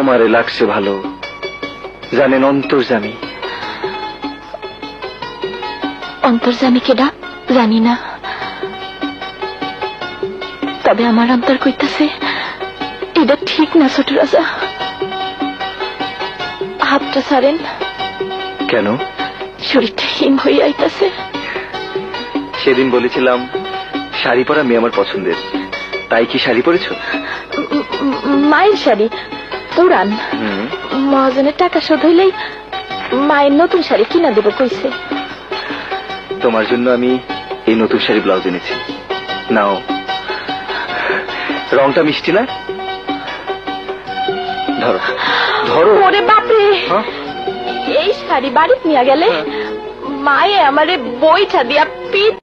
তোমারে লাগছে ভালো জানেন অন্তর্যামী। অন্তর্যামী কেডা জানি না, তবে আমার অন্তর কইতাছে এটা ঠিক না ছোট রাজা। হাতটা ছাড়েন। কেন? শরীরটা হিম হয়ে আইতাছে। সেদিন বলেছিলাম শাড়ি পরা মেয়ে আমার পছন্দের, তাই কি শাড়ি পরেছো? মায়ের শাড়ি পুরান, মহাজনের টাকা শোধ হইলেই মায়ের নতুন শাড়ি কিনা দেব কইছে। তোমার জন্য আমি এই নতুন শাড়ি ব্লাউজ এনেছি, নাও। রংটা মিষ্টি না? ধরো ধরো। ওরে বাপরে, এই শাড়ি বাড়িতে নিয়ে গেলে মায়ে আমারে বইটা দিয়া পিঠ